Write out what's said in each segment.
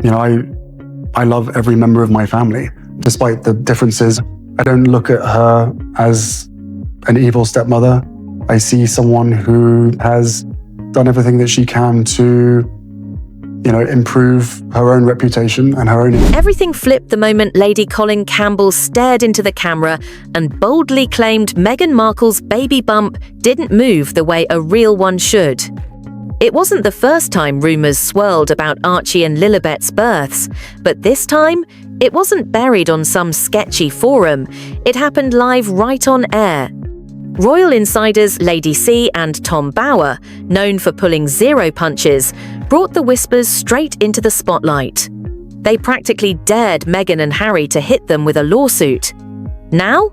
You know, I love every member of my family, despite the differences. I don't look at her as an evil stepmother. I see someone who has done everything that she can to, improve her own reputation and her own... Everything flipped the moment Lady Colin Campbell stared into the camera and boldly claimed Meghan Markle's baby bump didn't move the way a real one should. It wasn't the first time rumors swirled about Archie and Lilibet's births, but this time, it wasn't buried on some sketchy forum. It happened live right on air. Royal insiders Lady C and Tom Bower, known for pulling zero punches, brought the whispers straight into the spotlight. They practically dared Meghan and Harry to hit them with a lawsuit. Now,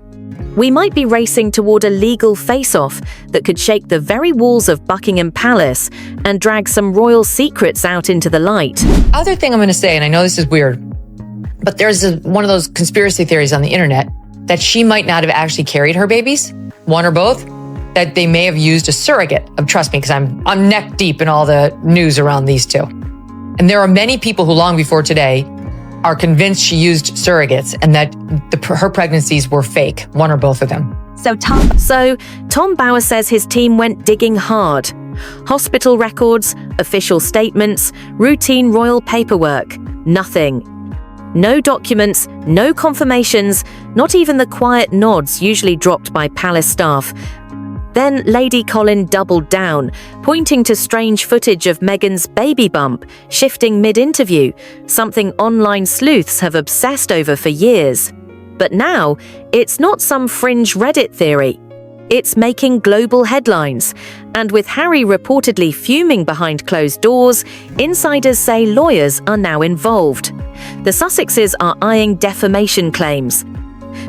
we might be racing toward a legal face-off that could shake the very walls of Buckingham Palace and drag some royal secrets out into the light. Other thing I'm going to say, and I know this is weird, but there's one of those conspiracy theories on the internet that she might not have actually carried her babies, one or both, that they may have used a surrogate. Trust me, because I'm neck deep in all the news around these two. And there are many people who long before today are convinced she used surrogates and that her pregnancies were fake, one or both of them. So Tom Bower says his team went digging hard. Hospital records, official statements, routine royal paperwork, nothing. No documents, no confirmations, not even the quiet nods usually dropped by palace staff. Then Lady Colin doubled down, pointing to strange footage of Meghan's baby bump shifting mid-interview, something online sleuths have obsessed over for years. But now, it's not some fringe Reddit theory. It's making global headlines. And with Harry reportedly fuming behind closed doors, insiders say lawyers are now involved. The Sussexes are eyeing defamation claims.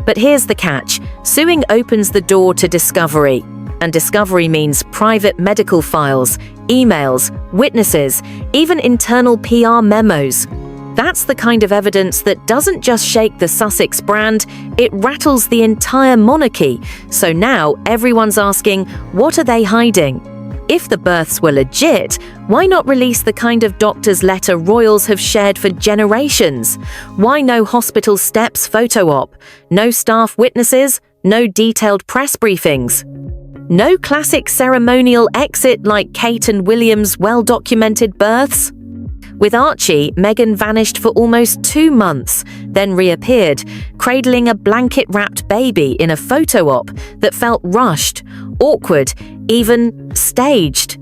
But here's the catch. Suing opens the door to discovery. And discovery means private medical files, emails, witnesses, even internal PR memos. That's the kind of evidence that doesn't just shake the Sussex brand, it rattles the entire monarchy. So now everyone's asking, what are they hiding? If the births were legit, why not release the kind of doctor's letter royals have shared for generations? Why no hospital steps photo op? No staff witnesses? No detailed press briefings? No classic ceremonial exit like Kate and William's well-documented births? With Archie, Meghan vanished for almost 2 months, then reappeared, cradling a blanket-wrapped baby in a photo op that felt rushed, awkward, even staged.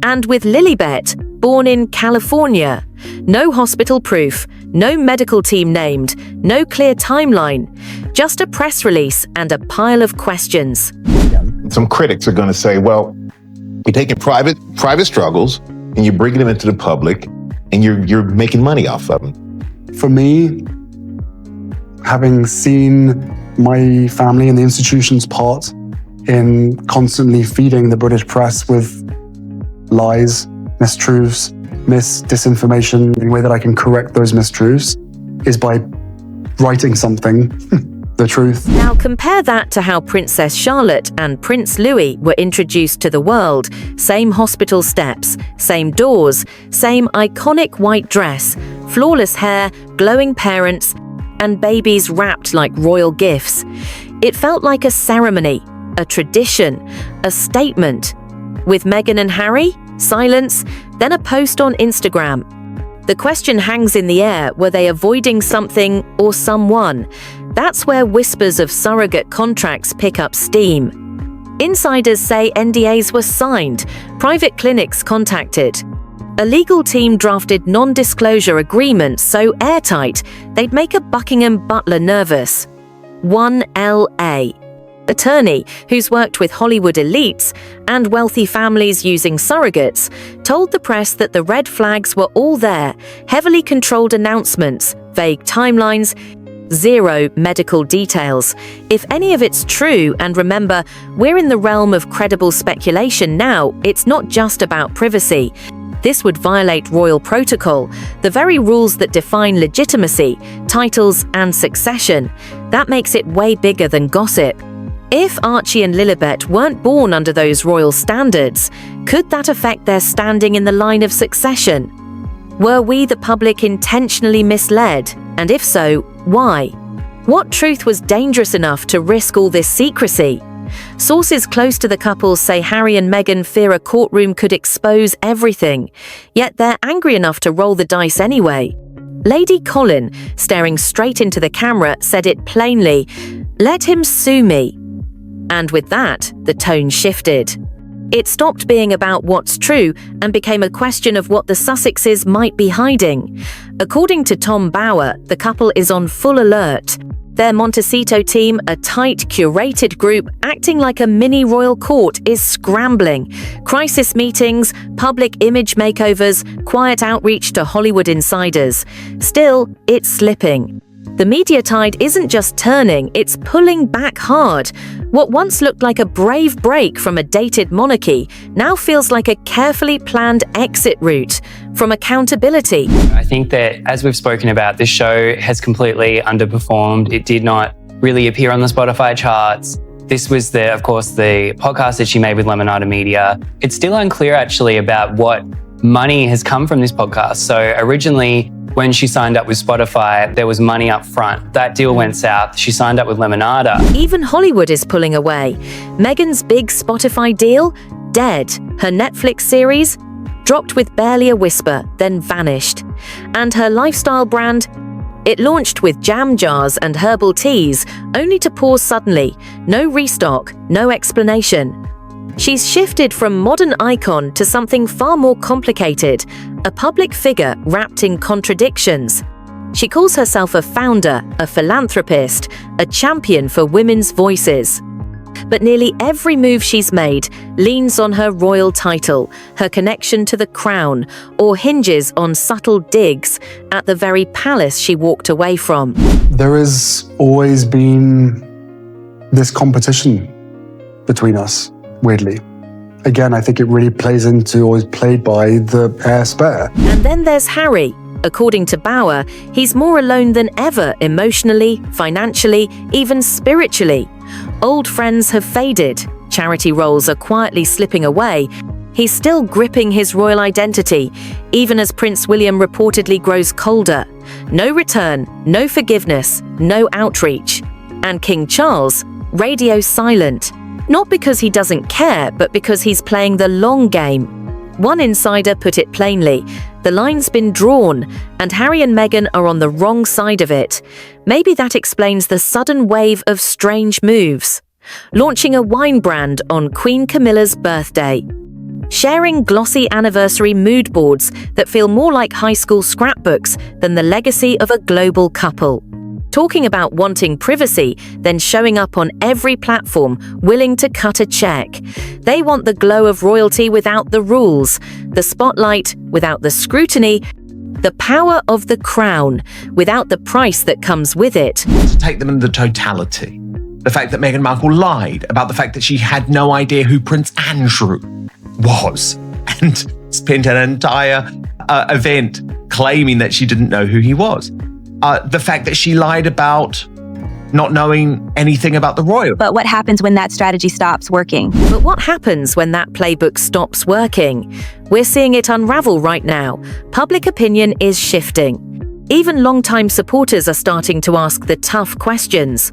And with Lilibet, born in California, no hospital proof, no medical team named, no clear timeline, just a press release and a pile of questions. Some critics are going to say, well, you're taking private struggles and you're bringing them into the public and you're making money off of them. For me, having seen my family and the institution's part in constantly feeding the British press with lies, mistruths, disinformation, the way that I can correct those mistruths is by writing something, the truth. Now compare that to how Princess Charlotte and Prince Louis were introduced to the world. Same hospital steps, same doors, same iconic white dress, flawless hair, glowing parents, and babies wrapped like royal gifts. It felt like a ceremony, a tradition, a statement. With Meghan and Harry, silence, then a post on Instagram. The question hangs in the air, were they avoiding something or someone? That's where whispers of surrogate contracts pick up steam. Insiders say NDAs were signed, private clinics contacted. A legal team drafted non-disclosure agreements so airtight they'd make a Buckingham butler nervous. 1LA. Attorney, who's worked with Hollywood elites and wealthy families using surrogates, told the press that the red flags were all there, heavily controlled announcements, vague timelines, zero medical details. If any of it's true, and remember, we're in the realm of credible speculation now, it's not just about privacy. This would violate royal protocol, the very rules that define legitimacy, titles, and succession. That makes it way bigger than gossip. If Archie and Lilibet weren't born under those royal standards, could that affect their standing in the line of succession? Were we, the public, intentionally misled? And if so, why? What truth was dangerous enough to risk all this secrecy? Sources close to the couple say Harry and Meghan fear a courtroom could expose everything, yet they're angry enough to roll the dice anyway. Lady Colin, staring straight into the camera, said it plainly, "Let him sue me." And with that, the tone shifted. It stopped being about what's true and became a question of what the Sussexes might be hiding. According to Tom Bower, the couple is on full alert. Their Montecito team, a tight, curated group acting like a mini royal court, is scrambling. Crisis meetings, public image makeovers, quiet outreach to Hollywood insiders. Still, it's slipping. The media tide isn't just turning, it's pulling back hard. What once looked like a brave break from a dated monarchy now feels like a carefully planned exit route from accountability. I think that, as we've spoken about, this show has completely underperformed. It did not really appear on the Spotify charts. This was, of course, the podcast that she made with Lemonada Media. It's still unclear, actually, about what money has come from this podcast. So originally, when she signed up with Spotify, there was money up front. That deal went south. She signed up with Lemonada. Even Hollywood is pulling away. Meghan's big Spotify deal? Dead. Her Netflix series? Dropped with barely a whisper, then vanished. And her lifestyle brand? It launched with jam jars and herbal teas, only to pause suddenly. No restock, no explanation. She's shifted from modern icon to something far more complicated, a public figure wrapped in contradictions. She calls herself a founder, a philanthropist, a champion for women's voices. But nearly every move she's made leans on her royal title, her connection to the crown, or hinges on subtle digs at the very palace she walked away from. There has always been this competition between us. Weirdly. Again, I think it really plays into, or is played by, the heir spare. And then there's Harry. According to Bower, he's more alone than ever emotionally, financially, even spiritually. Old friends have faded. Charity roles are quietly slipping away. He's still gripping his royal identity, even as Prince William reportedly grows colder. No return, no forgiveness, no outreach. And King Charles, radio silent. Not because he doesn't care, but because he's playing the long game. One insider put it plainly, the line's been drawn, and Harry and Meghan are on the wrong side of it. Maybe that explains the sudden wave of strange moves. Launching a wine brand on Queen Camilla's birthday. Sharing glossy anniversary mood boards that feel more like high school scrapbooks than the legacy of a global couple. Talking about wanting privacy, then showing up on every platform, willing to cut a check. They want the glow of royalty without the rules, the spotlight without the scrutiny, the power of the crown without the price that comes with it. To take them in the totality, the fact that Meghan Markle lied about the fact that she had no idea who Prince Andrew was, and spent an entire event claiming that she didn't know who he was. The fact that she lied about not knowing anything about the royal. But what happens when that strategy stops working? But what happens when that playbook stops working? We're seeing it unravel right now. Public opinion is shifting. Even longtime supporters are starting to ask the tough questions.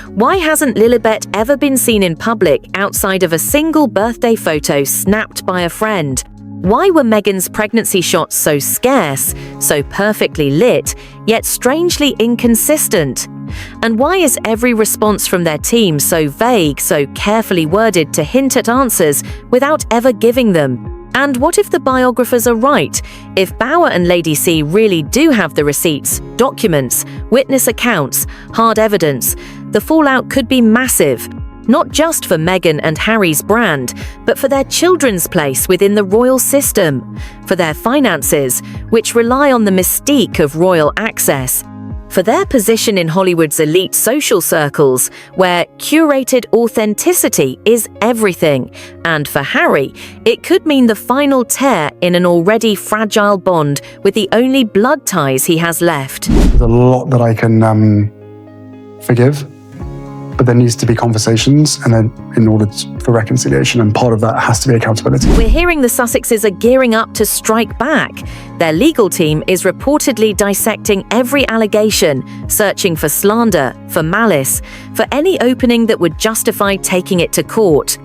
Why hasn't Lilibet ever been seen in public outside of a single birthday photo snapped by a friend? Why were Meghan's pregnancy shots so scarce, so perfectly lit, yet strangely inconsistent? And why is every response from their team so vague, so carefully worded to hint at answers without ever giving them? And what if the biographers are right? If Bower and Lady C really do have the receipts, documents, witness accounts, hard evidence, the fallout could be massive. Not just for Meghan and Harry's brand, but for their children's place within the royal system, for their finances, which rely on the mystique of royal access, for their position in Hollywood's elite social circles, where curated authenticity is everything, and for Harry, it could mean the final tear in an already fragile bond with the only blood ties he has left. There's a lot that I can forgive. But there needs to be conversations, and then in order for for reconciliation, and part of that has to be accountability. We're hearing the Sussexes are gearing up to strike back. Their legal team is reportedly dissecting every allegation, searching for slander, for malice, for any opening that would justify taking it to court.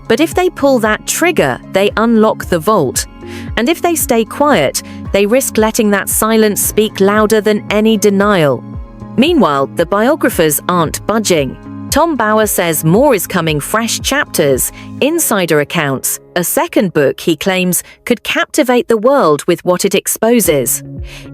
But if they pull that trigger, they unlock the vault. And if they stay quiet, they risk letting that silence speak louder than any denial. Meanwhile, the biographers aren't budging. Tom Bower says more is coming: fresh chapters, insider accounts, a second book he claims could captivate the world with what it exposes.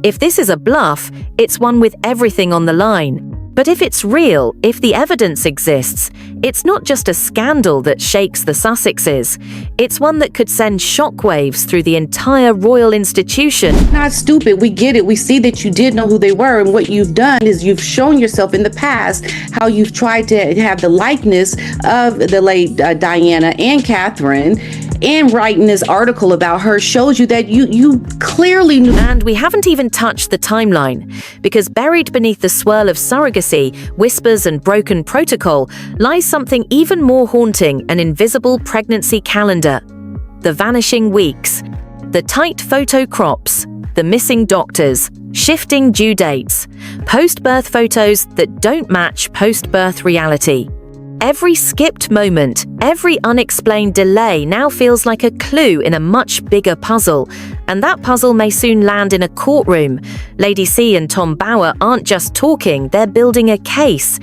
If this is a bluff, it's one with everything on the line. But if it's real, if the evidence exists, it's not just a scandal that shakes the Sussexes. It's one that could send shockwaves through the entire royal institution. Not stupid. We get it. We see that you did know who they were, and what you've done is you've shown yourself in the past how you've tried to have the likeness of the late Diana and Catherine. And writing this article about her shows you that you clearly knew. And we haven't even touched the timeline, because buried beneath the swirl of surrogacy, whispers and broken protocol lies something even more haunting: an invisible pregnancy calendar. The vanishing weeks, the tight photo crops, the missing doctors, shifting due dates, post-birth photos that don't match post-birth reality. Every skipped moment, every unexplained delay now feels like a clue in a much bigger puzzle, and that puzzle may soon land in a courtroom. Lady C and Tom Bower aren't just talking, they're building a case.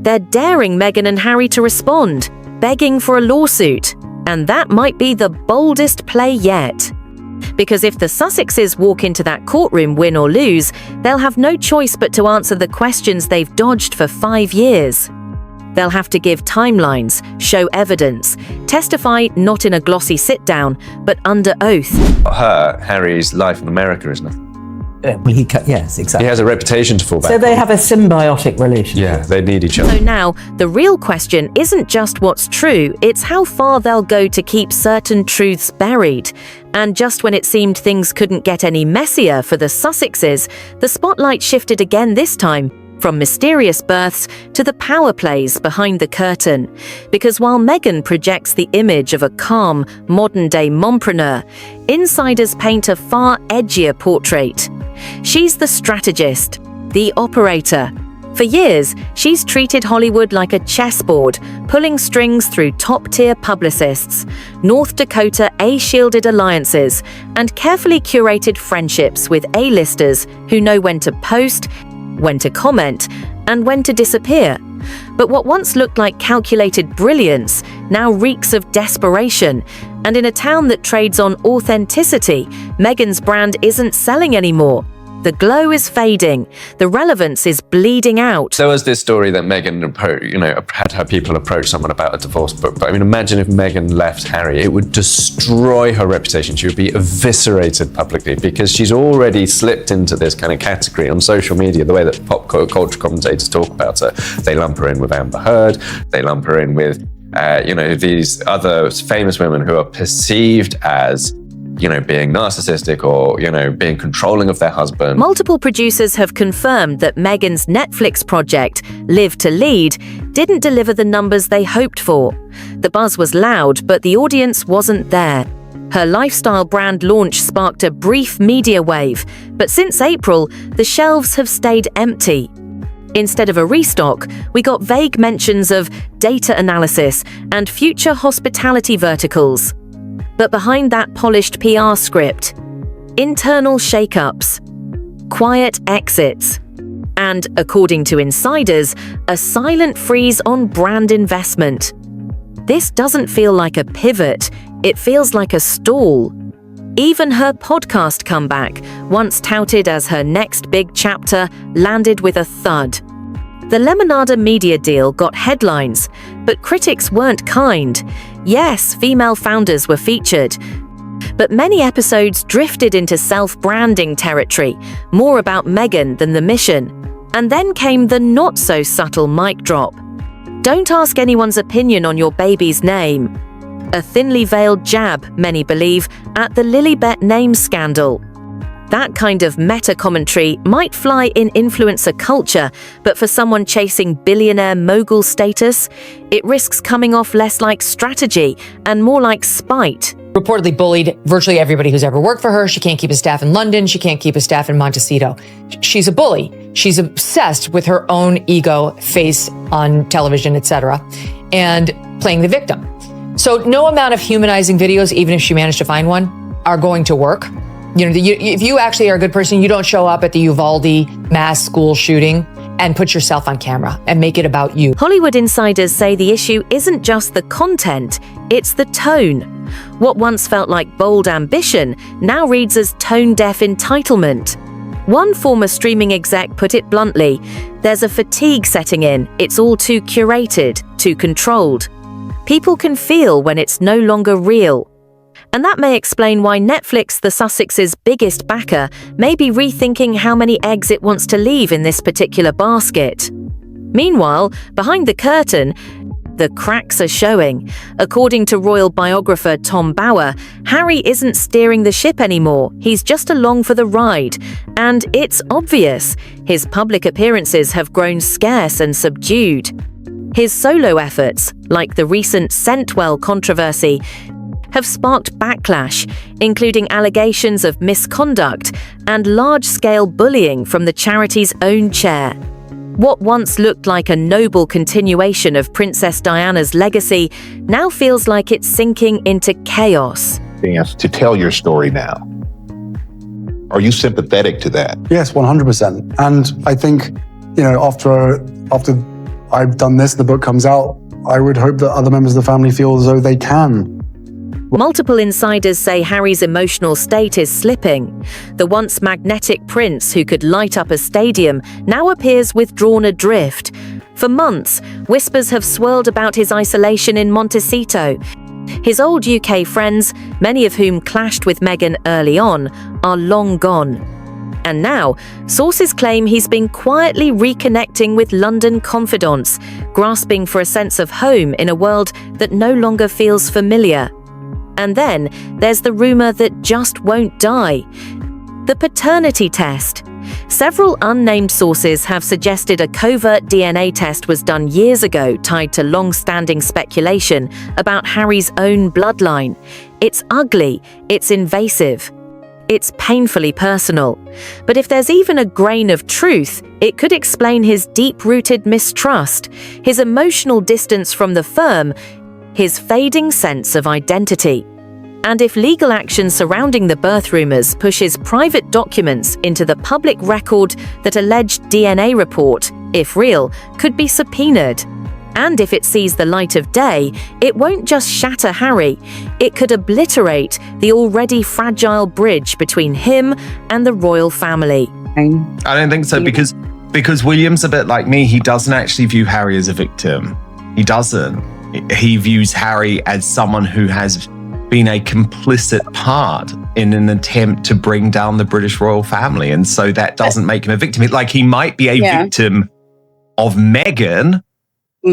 They're daring Meghan and Harry to respond, begging for a lawsuit, and that might be the boldest play yet. Because if the Sussexes walk into that courtroom, win or lose, they'll have no choice but to answer the questions they've dodged for 5 years. They'll have to give timelines, show evidence, testify not in a glossy sit-down, but under oath. Harry's life in America is nothing. Well, yes, exactly. He has a reputation to fall back on. So they on. have a symbiotic relationship. Yeah, they need each other. So now, the real question isn't just what's true, it's how far they'll go to keep certain truths buried. And just when it seemed things couldn't get any messier for the Sussexes, the spotlight shifted again this time, from mysterious births to the power plays behind the curtain. Because while Meghan projects the image of a calm, modern-day mompreneur, insiders paint a far edgier portrait. She's the strategist, the operator. For years, she's treated Hollywood like a chessboard, pulling strings through top-tier publicists, North Dakota A-shielded alliances, and carefully curated friendships with A-listers who know when to post, when to comment, and when to disappear. But what once looked like calculated brilliance now reeks of desperation. And in a town that trades on authenticity, Meghan's brand isn't selling anymore. The glow is fading. The relevance is bleeding out. There was this story that Meghan, had her people approach someone about a divorce book. But I mean, imagine if Meghan left Harry, it would destroy her reputation. She would be eviscerated publicly because she's already slipped into this kind of category on social media, the way that pop culture commentators talk about her. They lump her in with Amber Heard. They lump her in with, these other famous women who are perceived as being narcissistic or, being controlling of their husband. Multiple producers have confirmed that Meghan's Netflix project, Live to Lead, didn't deliver the numbers they hoped for. The buzz was loud, but the audience wasn't there. Her lifestyle brand launch sparked a brief media wave, but since April, the shelves have stayed empty. Instead of a restock, we got vague mentions of data analysis and future hospitality verticals. But behind that polished PR script, internal shakeups, quiet exits, and, according to insiders, a silent freeze on brand investment. This doesn't feel like a pivot, it feels like a stall. Even her podcast comeback, once touted as her next big chapter, landed with a thud. The Lemonada media deal got headlines, but critics weren't kind. Yes, female founders were featured, but many episodes drifted into self-branding territory, more about Meghan than the mission. And then came the not-so-subtle mic drop. Don't ask anyone's opinion on your baby's name. A thinly veiled jab, many believe, at the Lilibet name scandal. That kind of meta-commentary might fly in influencer culture, but for someone chasing billionaire mogul status, it risks coming off less like strategy and more like spite. Reportedly bullied virtually everybody who's ever worked for her. She can't keep a staff in London. She can't keep a staff in Montecito. She's a bully. She's obsessed with her own ego, face on television, etc., and playing the victim. So no amount of humanizing videos, even if she managed to find one, are going to work. If you actually are a good person, you don't show up at the Uvalde mass school shooting and put yourself on camera and make it about you. Hollywood insiders say the issue isn't just the content, it's the tone. What once felt like bold ambition now reads as tone-deaf entitlement. One former streaming exec put it bluntly, there's a fatigue setting in, it's all too curated, too controlled. People can feel when it's no longer real. And that may explain why Netflix, the Sussex's biggest backer, may be rethinking how many eggs it wants to leave in this particular basket. Meanwhile, behind the curtain, the cracks are showing. According to royal biographer Tom Bower, Harry isn't steering the ship anymore, he's just along for the ride. And it's obvious, his public appearances have grown scarce and subdued. His solo efforts, like the recent Scentwell controversy, have sparked backlash, including allegations of misconduct and large-scale bullying from the charity's own chair. What once looked like a noble continuation of Princess Diana's legacy now feels like it's sinking into chaos. Being asked to tell your story now. Are you sympathetic to that? Yes, 100%. And I think, after I've done this, the book comes out, I would hope that other members of the family feel as though they can. Multiple insiders say Harry's emotional state is slipping. The once magnetic prince who could light up a stadium now appears withdrawn adrift. For months, whispers have swirled about his isolation in Montecito. His old UK friends, many of whom clashed with Meghan early on, are long gone. And now, sources claim he's been quietly reconnecting with London confidants, grasping for a sense of home in a world that no longer feels familiar. And then there's the rumor that just won't die. The paternity test. Several unnamed sources have suggested a covert DNA test was done years ago tied to long-standing speculation about Harry's own bloodline. It's ugly, it's invasive, it's painfully personal. But if there's even a grain of truth, it could explain his deep-rooted mistrust, his emotional distance from the firm, his fading sense of identity. And if legal action surrounding the birth rumors pushes private documents into the public record, that alleged DNA report, if real, could be subpoenaed. And if it sees the light of day, it won't just shatter Harry, it could obliterate the already fragile bridge between him and the royal family. I don't think so, because William's a bit like me. He doesn't actually view Harry as a victim. He doesn't. He views Harry as someone who has been a complicit part in an attempt to bring down the British royal family. And so that doesn't make him a victim. Like, he might be a victim of Meghan,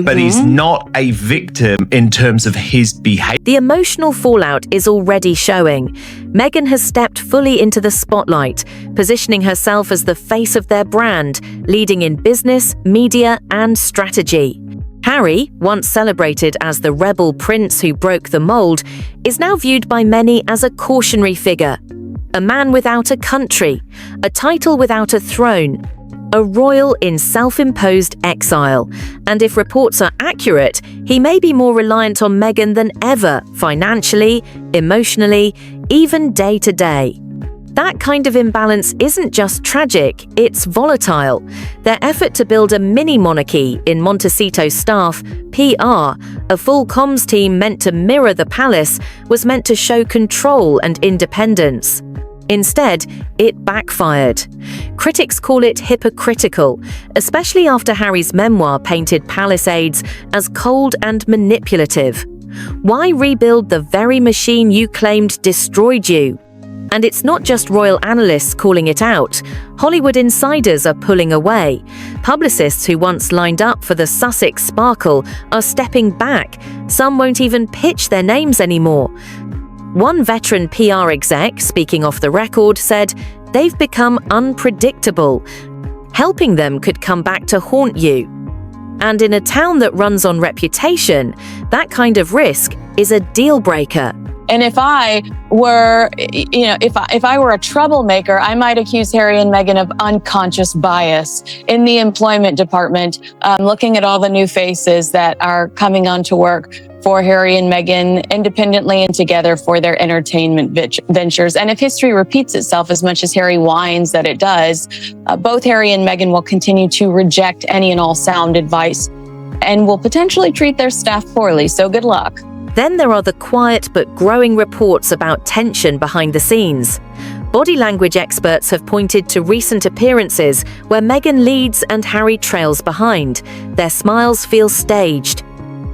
but he's not a victim in terms of his behavior. The emotional fallout is already showing. Meghan has stepped fully into the spotlight, positioning herself as the face of their brand, leading in business, media, and strategy. Harry, once celebrated as the rebel prince who broke the mold, is now viewed by many as a cautionary figure. A man without a country, a title without a throne, a royal in self-imposed exile. And if reports are accurate, he may be more reliant on Meghan than ever, financially, emotionally, even day to day. That kind of imbalance isn't just tragic, it's volatile. Their effort to build a mini-monarchy in Montecito staff, PR, a full comms team meant to mirror the palace, was meant to show control and independence. Instead, it backfired. Critics call it hypocritical, especially after Harry's memoir painted palace aides as cold and manipulative. Why rebuild the very machine you claimed destroyed you? And it's not just royal analysts calling it out. Hollywood insiders are pulling away. Publicists who once lined up for the Sussex sparkle are stepping back. Some won't even pitch their names anymore. One veteran PR exec, speaking off the record, said, they've become unpredictable. Helping them could come back to haunt you. And in a town that runs on reputation, that kind of risk is a deal breaker. And if I were, if I were a troublemaker, I might accuse Harry and Meghan of unconscious bias in the employment department, looking at all the new faces that are coming onto work for Harry and Meghan independently and together for their entertainment ventures. And if history repeats itself as much as Harry whines that it does, both Harry and Meghan will continue to reject any and all sound advice and will potentially treat their staff poorly. So good luck. Then there are the quiet but growing reports about tension behind the scenes. Body language experts have pointed to recent appearances where Meghan leads and Harry trails behind. Their smiles feel staged.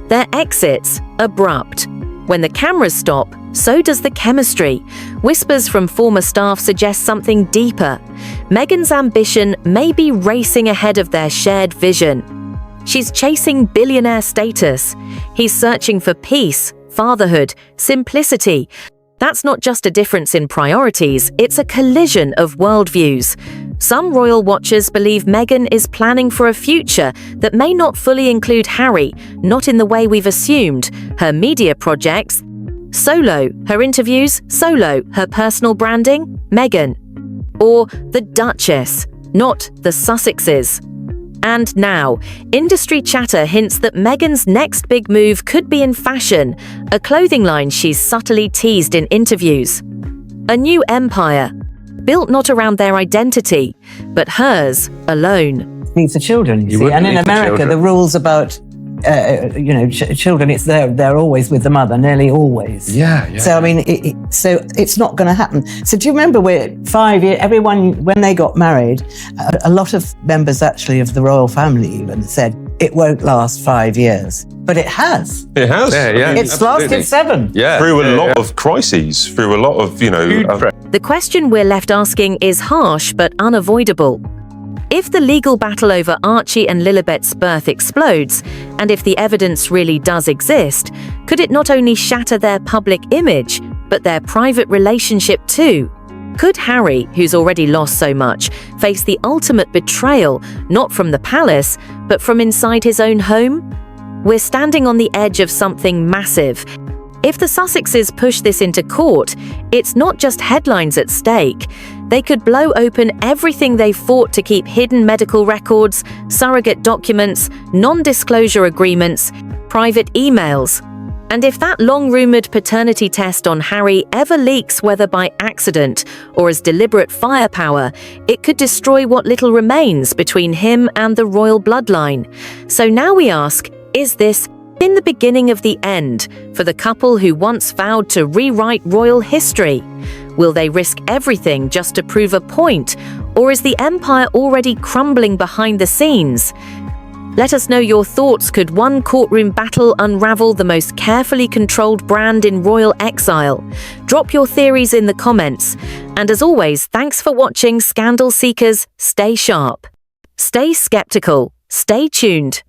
Their exits abrupt. When the cameras stop, so does the chemistry. Whispers from former staff suggest something deeper. Meghan's ambition may be racing ahead of their shared vision. She's chasing billionaire status. He's searching for peace, fatherhood, simplicity. That's not just a difference in priorities, it's a collision of worldviews. Some royal watchers believe Meghan is planning for a future that may not fully include Harry, not in the way we've assumed. Her media projects, solo. Her interviews, solo. Her personal branding, Meghan. Or the Duchess, not the Sussexes. And now, industry chatter hints that Meghan's next big move could be in fashion, a clothing line she's subtly teased in interviews. A new empire, built not around their identity, but hers alone. Leave the children, you see. And in America, the rules about children, they're always with the mother, nearly always. Yeah. So I mean, so it's not going to happen. So do you remember 5 years? Everyone, when they got married, a lot of members actually of the royal family even said it won't last 5 years, but it has. It has. Yeah. It's lasted 7. Yeah. Through a lot of crises, through a lot of The question we're left asking is harsh but unavoidable. If the legal battle over Archie and Lilibet's birth explodes, and if the evidence really does exist, could it not only shatter their public image, but their private relationship too? Could Harry, who's already lost so much, face the ultimate betrayal, not from the palace, but from inside his own home? We're standing on the edge of something massive. If the Sussexes push this into court, it's not just headlines at stake. They could blow open everything they fought to keep: hidden medical records, surrogate documents, non-disclosure agreements, private emails. And if that long-rumored paternity test on Harry ever leaks, whether by accident or as deliberate firepower, it could destroy what little remains between him and the royal bloodline. So now we ask, is this in the beginning of the end for the couple who once vowed to rewrite royal history? Will they risk everything just to prove a point, or is the empire already crumbling behind the scenes? Let us know your thoughts. Could one courtroom battle unravel the most carefully controlled brand in royal exile? Drop your theories in the comments. And as always, thanks for watching, Scandal Seekers. Stay sharp. Stay skeptical. Stay tuned.